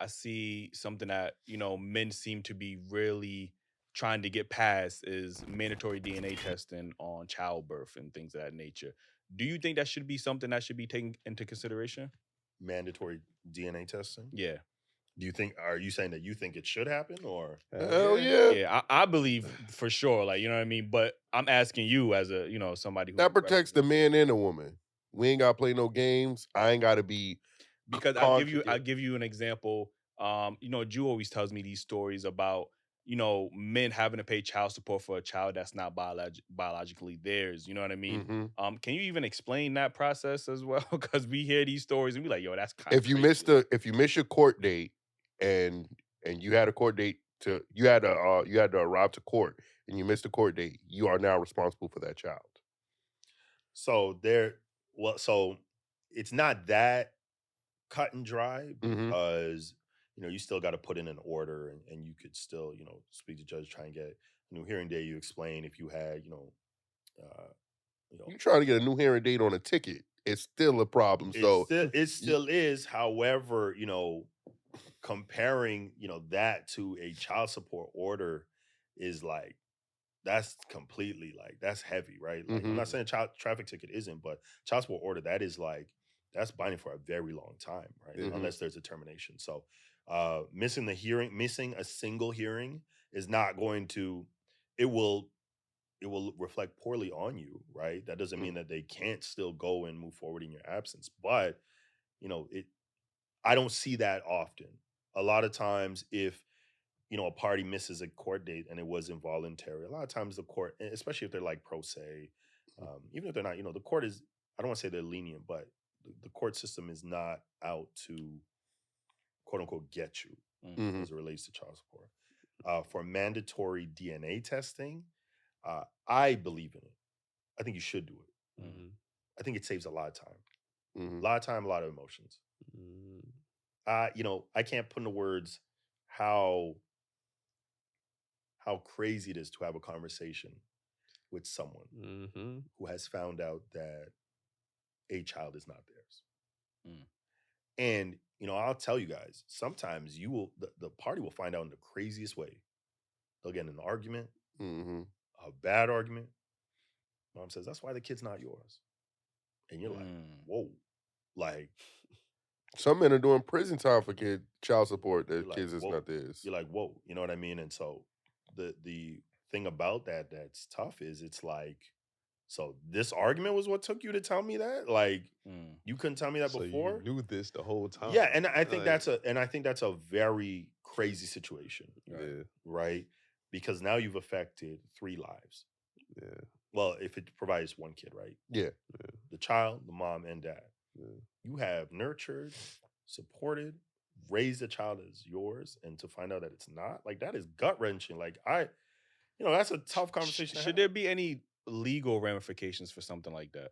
I see something that, men seem to be really trying to get past is mandatory DNA testing on childbirth and things of that nature. Do you think that should be something that should be taken into consideration? Mandatory DNA testing? Yeah. Are you saying that you think it should happen or? Hell yeah. Yeah, I believe for sure. Like, you know what I mean? But I'm asking you as a, somebody who That protects the represents- man and the woman. We ain't gotta play no games. I ain't gotta be because I'll give you an example. Jew always tells me these stories about, men having to pay child support for a child that's not biologically theirs. You know what I mean? Mhm. Can you even explain that process as well? Because we hear these stories and we like, yo, that's kind of If you miss your court date and you had a court date you had to arrive to court and you missed the court date, you are now responsible for that child. So so it's not that cut and dry because you still got to put in an order and you could still speak to judge, try and get a new hearing date. You explain if you had You trying to get a new hearing date on a ticket, it's still a problem. it still is. However, comparing that to a child support order is like that's completely like that's heavy, right? Like I'm not saying child traffic ticket isn't, but child support order that's binding for a very long time, right? Unless there's a termination. So missing a single hearing is not going to it will reflect poorly on you, right? That doesn't mean that they can't still go and move forward in your absence, but I don't see that often. A lot of times if a party misses a court date and it was involuntary, a lot of times the court, especially if they're like pro se, even if they're not, the court is, I don't want to say they're lenient, but the court system is not out to quote unquote get you as it relates to child support. For mandatory DNA testing, I believe in it. I think you should do it. I think it saves a lot of time. A lot of time, a lot of emotions. I can't put into words how crazy it is to have a conversation with someone who has found out that a child is not theirs. And, I'll tell you guys, sometimes the party will find out in the craziest way. They'll get in an argument, a bad argument. Mom says, that's why the kid's not yours. And you're like, whoa. Like, some men are doing prison time for child support. Their like, kids is not theirs. You're like, whoa. You know what I mean? And so the thing about that's tough is it's like, so this argument was what took you to tell me that? Like, you couldn't tell me that before? You knew this the whole time. Yeah, and I think that's a very crazy situation. Right? Because now you've affected 3 lives. Yeah. Well, if it provides 1 kid, right? Yeah. The child, the mom, and dad. You have nurtured, supported, raised a child as yours, and to find out that it's not, like, that is gut-wrenching. Like, that's a tough conversation. Should there be any legal ramifications for something like that?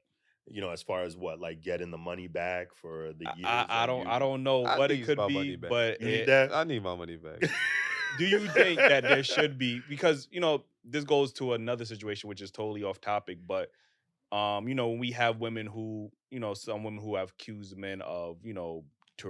As far as what, like getting the money back for the years? I don't know what it could be, but you need that? I need my money back. Do you think that there should be, because this goes to another situation which is totally off topic, but when we have women who, some women who have accused men of,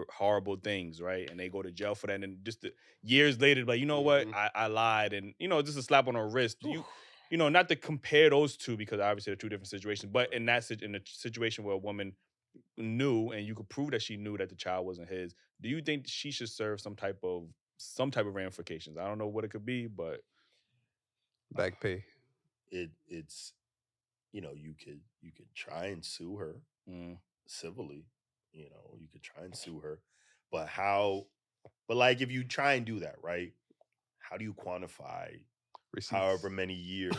horrible things, right? And they go to jail for that, and just years later, like, what, I lied, and just a slap on her wrist. Do you, not to compare those two because obviously they're 2 different situations, but in a situation where a woman knew and you could prove that she knew that the child wasn't his, do you think she should serve some type of ramifications? I don't know what it could be, but back pay. It's you could try and sue her civilly. You could try and sue her, but like if you try and do that, right? How do you quantify receipts? However many years,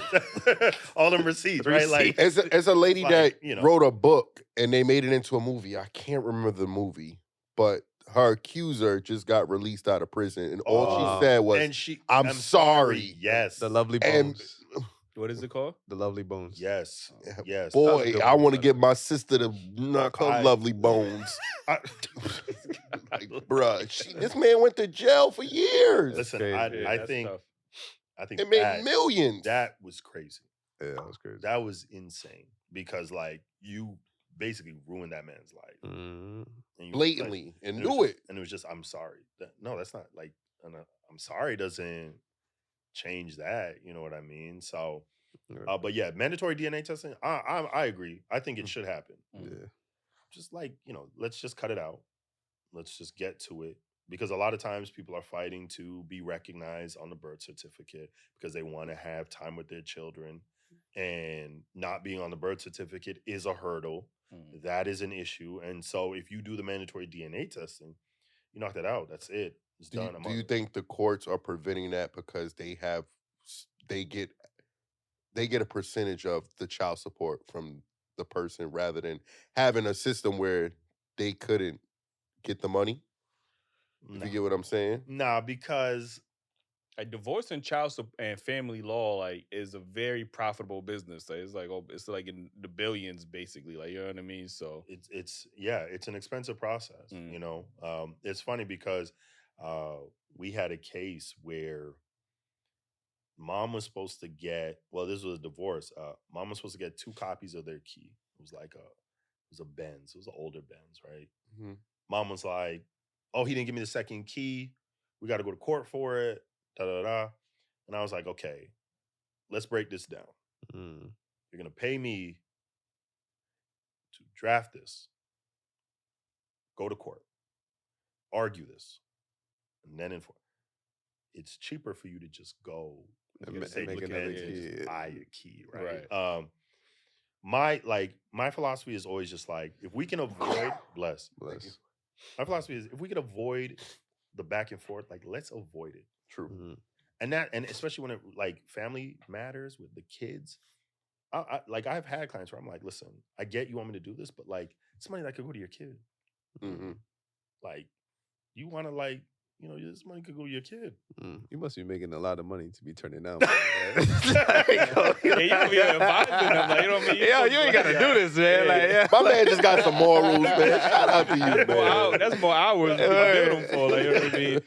all them receipts, right? Like as a lady that wrote a book and they made it into a movie. I can't remember the movie, but her accuser just got released out of prison, and all she said was, "I'm sorry." Yes, The Lovely Bones. What is it called? The Lovely Bones. Yes, yes. Boy, I want to get my sister to knock her lovely bones. Like, bruh, this man went to jail for years. Listen, I think it made millions. That was crazy. Yeah, that was crazy. That was insane because, like, you basically ruined that man's life. Mm. And Blatantly, like, and it knew was it. just, and it was just, I'm sorry. No, that's not like, I'm sorry doesn't change that. You know what I mean? So, but yeah, mandatory DNA testing. I agree. I think it should happen. Yeah. Just like, let's just cut it out. Let's just get to it. Because a lot of times people are fighting to be recognized on the birth certificate because they want to have time with their children. And not being on the birth certificate is a hurdle. That is an issue. And so if you do the mandatory DNA testing, you knock that out. That's it. It's done. Do you think the courts are preventing that because they get a percentage of the child support from the person rather than having a system where they couldn't get the money? If you get what I'm saying? Nah, because like divorce and and family law like is a very profitable business. Like, it's like in the billions basically. Like, you know what I mean? So it's an expensive process. It's funny because we had a case where mom was supposed to get, well, this was a divorce. Mom was supposed to get 2 copies of their key. It was a Benz. It was an older Benz, right? Mm-hmm. Mom was like, oh, he didn't give me the second key. We got to go to court for it. Da da da. And I was like, okay, let's break this down. You're going to pay me to draft this, go to court, argue this, and then inform. It's cheaper for you to just go and make another key. Just buy a key, right? My philosophy is always just like, if we can avoid my philosophy is if we can avoid the back and forth, like let's avoid it. True. And especially when it like family matters with the kids. I've had clients where I'm like, listen, I get you want me to do this, but like it's money that could go to your kid. Mm-hmm. Like you want to like, this money could go to your kid. You must be making a lot of money to be turning down. you don't be advising them. Like, you know what I mean? You ain't got to do this, man. My man just got some morals, man. Shout out to you, man. That's more hours to build them for. Like, you know what I mean?